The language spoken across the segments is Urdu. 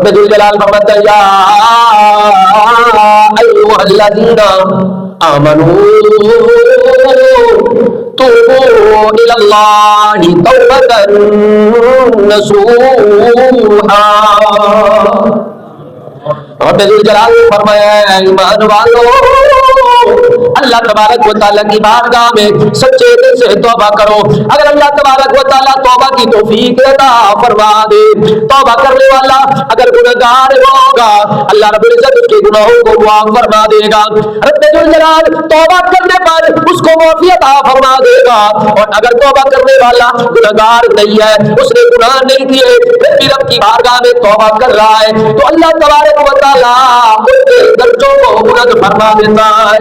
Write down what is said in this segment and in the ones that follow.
رب ذوالجلال فرماتا ہے یا ایھا الذین آمنوا توبوا الی اللہ توبۃ نصوحا. رب ذوالجلال نے فرمایا ہے ایمان والو اللہ تبارک و تعالیٰ کی بارگاہ میں سچے دل سے توبہ کرو. اگر اللہ تبارک و تعالیٰ توبہ کی توفیق عطا فرما دے, توبہ کرنے والا اگر گنہگار ہوگا اللہ رب العزت اس کے گناہوں کو معاف فرما دے گا. رب ذوالجلال توبہ کرنے پر اس کو معافی عطا فرما دے گا. اور اگر توبہ کرنے والا گنہگار نہیں ہے, اس نے گناہ نہیں کیے, پھر بھی رب کی بارگاہ میں توبہ کر رہا ہے, تو اللہ تبارک و تعالیٰ اس کے درجوں کو بلند فرما دیتا ہے.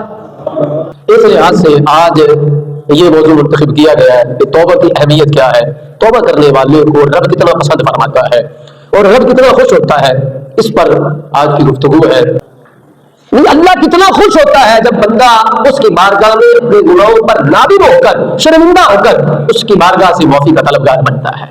اس لحاظ سے آج یہ موضوع منتخب کیا گیا ہے کہ توبہ کی اہمیت کیا ہے, توبہ کرنے والے کو رب کتنا پسند فرماتا ہے اور رب کتنا خوش ہوتا ہے, اس پر آج کی گفتگو ہے. اللہ کتنا خوش ہوتا ہے جب بندہ اس کی بارگاہ میں اپنے گناہوں پر نادم ہو کر, شرمندہ ہو کر اس کی بارگاہ سے معافی کا طلبگار بنتا ہے.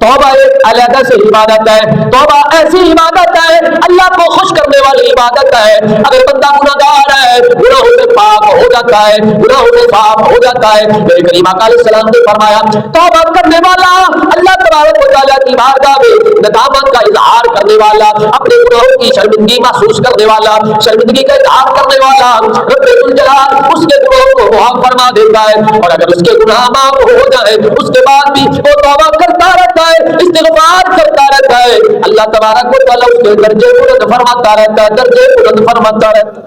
توبہ ایک علیحدہ سے عبادت ہے. توبہ ایسی عبادت ہے اللہ کو خوش کرنے والی عبادت ہے. اگر بندہ گناہگار ہے, گناہوں سے پاک ہو جاتا ہے, گناہوں سے صاف ہو جاتا ہے. میرے کریم آقا علیہ السلام نے فرمایا توبہ کرنے والا اللہ تبارک و تعالیٰ کی بارگاہ میں ندامت کا اظہار کرنے والا, اپنے گناہوں کی شرمندگی محسوس کرنے والا, شرمندگی کا اظہار کرنے والا, رب ذوالجلال اس کے گناہوں کو معاف فرما دیتا ہے. اور اگر اس کے گناہ معاف ہو جائے اس کے بعد بھی وہ توبہ کرتا رہتا ہے, استغفار کرتا رہتا ہے, اللہ تبارک و تعالیٰ اس کے درجے بلند فرماتا رہتا ہے, درجے بلند فرماتا رہتا ہے.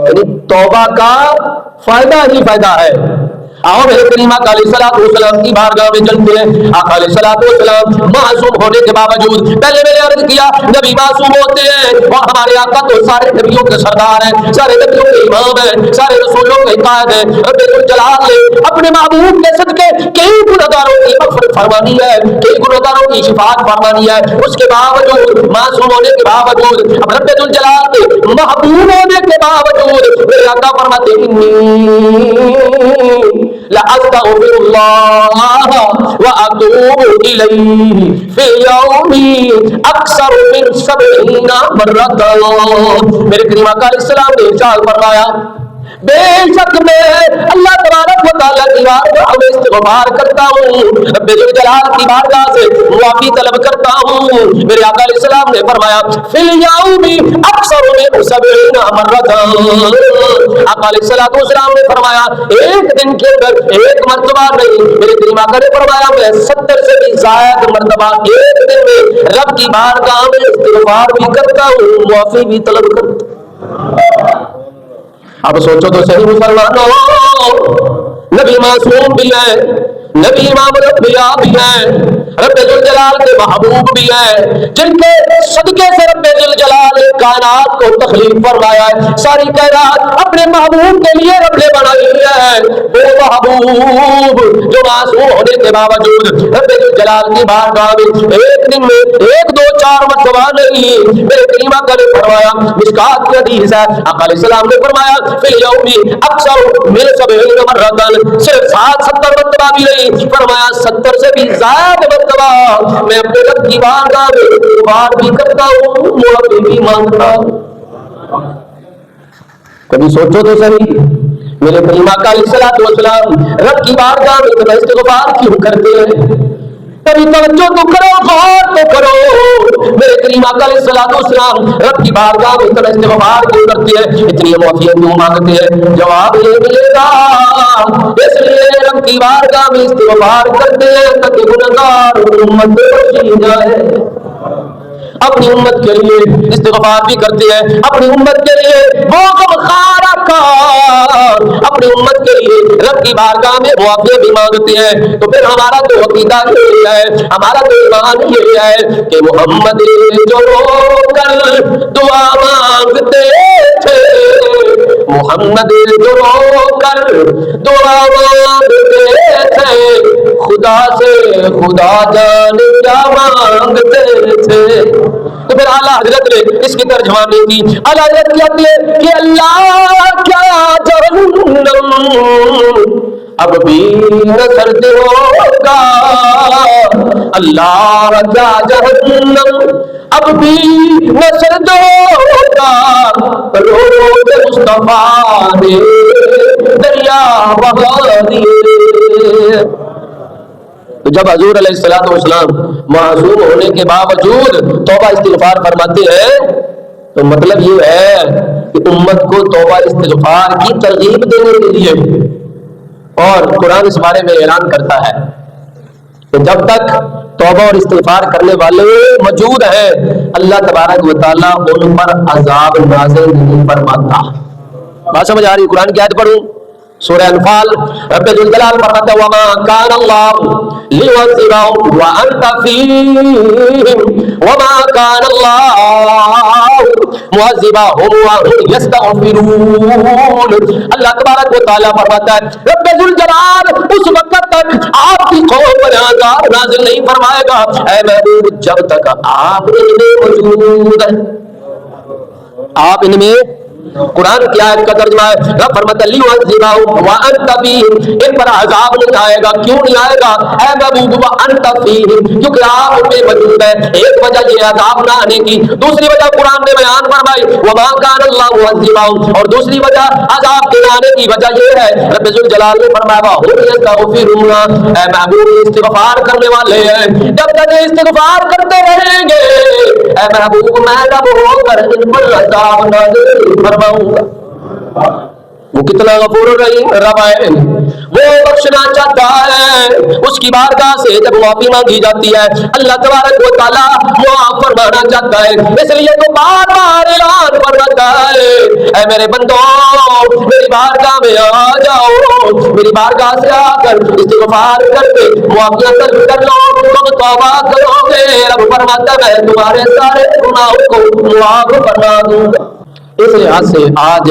یعنی توبہ کا فائدہ ہی فائدہ ہے. آؤ میرے کریم آقا علیہ الصلوۃ والسلام کی بارگاہ میں چلتے ہیں. آقا علیہ الصلوۃ والسلام معصوم ہونے کے باوجود, پہلے میں نے عرض کیا نبی معصوم ہوتے ہیں اور ہمارے آقا تو سارے نبیوں کے سردار ہیں, سارے نبیوں کے امام ہیں, سارے رسولوں کے قائد ہیں. رب ذوالجلال نے اپنے محبوب کے صدقے کئی گنہگاروں کی مغفرت فرمانی ہے, کئی گنہگاروں کی شفاعت فرمانی ہے. اس کے باوجود معصوم ہونے کے باوجود, اب رب ذوالجلال کے محبوب ہونے کے باوجود میرے آقا فرماتے لأستغفر الله وأتوب إليه في يوم أكثر من 70 مرة. میرے کریم آقا علیہ السلام نے ارشاد فرمایا بے شک میں اللہ تبارک و تعالیٰ کی بارگاہ میں استغفار کرتا ہوں, رب ذوالجلال کی بارگاہ سے معافی طلب کرتا ہوں. میرے آقا علیہ السلام نے فرمایا فی الیوم اکثر من 70 مرۃ. آقا علیہ السلام نے فرمایا ایک دن کے اندر ایک مرتبہ نہیں, میرے کریم آقا نے فرمایا میں 70 سے بھی زائد مرتبہ ایک دن میں رب کی بارگاہ میں استغفار بھی کرتا ہوں, معافی بھی طلب کرتا ہوں. اب سوچو تو صحیح مسلمانوں, نبی معصوم بھی ہے, نبی امام الانبیاء بھی ہیں, رب ذوالجلال کے محبوب بھی ہیں, جن کے صدقے سے رب ذوالجلال نے کائنات کو تخلیق فرمایا ہے. ساری کائنات اپنے محبوب کے لیے رب نے بنائی ہے. وہ محبوب جو معصوم ہونے کے باوجود رب ذوالجلال کی بارگاہ میں ایک دن میں 1 2 4 مرتبہ نہیں, میرے کریم آقا نے فرمایا, مشکات کی حدیث ہے, آقا علیہ السلام نے فرمایا فی الیوم اکثر من 70 مرۃ, صرف 70 مرتبہ بھی نہیں, فرمایا 70 سے بھی زائد مرتبہ میں اپنے رب کی بارگاہ میں استغفار بھی کرتا ہوں, معافی بھی مانگتا ہوں. کبھی سوچو تو صحیح, میرے کریم آقا علیہ الصلوۃ والسلام رب کی بارگاہ میں اتنا استغفار کیوں کرتے ہیں؟ کبھی توجہ تو کرو, غور تو کرو. میرے کریم آقا علیہ الصلوۃ والسلام رب کی بارگاہ میں اتنا استغفار کیوں کرتے ہیں, اتنی معافیت کیوں مانگتے ہیں؟ جواب یہ ملے گا اس لیے رب کی بارگاہ میں استغفار کرتے ہیں تاکہ گنہگار امت بخشی جائے. اپنی امت کے لیے استغفار بھی کرتے ہیں, اپنی امت کے لیے وہ غمخوار کار, اپنی امت کے لیے رب کی بارگاہ میں معافی بھی مانگتے ہیں. تو پھر ہمارا تو عقیدہ یہ ہے, ہمارا تو ایمان یہ ہے کہ محمد جو رو کر دعا مانگتے تھے, محمد جو رو کر دعا مانگتے تھے, خدا سے خدا جانے کیا مانگتے تھے. تو پھر اعلیٰ حضرت نے اس کی ترجمانی کی. اعلیٰ حضرت کہتے ہیں کہ اللہ کیا جہنم اب بھی نہ سرد ہوگا، اللہ کیا جہنم اب بھی نہ سرد ہوگا، رو رو کے مصطفیٰ نے دریا بہا دیے۔ تو جب حضور علیہ الصلوۃ والسلام معصوم ہونے کے باوجود توبہ استغفار فرماتے ہیں تو مطلب یہ ہے کہ امت کو توبہ استغفار کی ترغیب دینے کے لیے، اور قرآن اس بارے میں اعلان کرتا ہے کہ جب تک توبہ اور استغفار کرنے والے موجود ہیں اللہ تبارک و تعالیٰ ان پر عذاب نازل نہیں فرماتا۔ بات سمجھ آ رہی؟ قرآن کی آیت پڑھوں، سورہ انفال، رب ذوالجلال فرماتا ہے وما کان اللہ لیعذبہم وانت فیہم وما کان اللہ معذبہم وہم یستغفرون۔ اللہ تبارک و تعالیٰ فرماتا ہے رب ذوالجلال اس وقت تک آپ کی قوم پر عذاب نازل نہیں فرمائے گا اے محبوب جب تک آپ ان میں موجود ہیں، آپ ان میں۔ قرآن کی آیت کا ترجمہ ہے رب فرماتا ہے لیعذبہم وانت فیہم، ان پر عذاب نہیں آئے گا، کیوں نہیں آئے گا اے محبوب وانت فیہم، کیونکہ آپ ان میں موجود ہیں۔ ایک وجہ یہ عذاب نہ آنے کی، دوسری وجہ قرآن نے بیان فرمائی وما کان اللہ معذبہم، اور دوسری وجہ عذاب کے آنے کی وجہ یہ ہے رب ذوالجلال نے فرمایا وہم یستغفرون، اے محبوب استغفار کرنے والے ہیں، جب تک استغفار کرتے رہیں گے اے محبوب میں رب ہو کر ان پر عذاب نازل فرماؤں گا۔ وہ کتنا غفور الرحیم رب ہے، وہ بخشنا چاہتا ہے۔ اس کی بارگاہ سے جب معافی مانگی جاتی ہے اللہ تبارک و تعالیٰ معاف فرمانا چاہتا ہے، اس لیے تو بار بار اعلان فرماتا ہے اے میرے بندو میری بارگاہ میں آ جاؤ، میری بارگاہ سے آ کر استغفار کر کے معافیاں طلب کر لو، تم توبہ کرو گے رب فرماتا ہے میں تمہارے سارے گناہوں کو معاف فرما دوں گا۔ اس لحاظ سے آج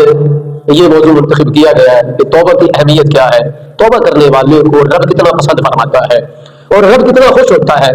یہ موضوع منتخب کیا گیا ہے کہ توبہ کی اہمیت کیا ہے، توبہ کرنے والے کو رب کتنا پسند فرماتا ہے اور رب کتنا خوش ہوتا ہے۔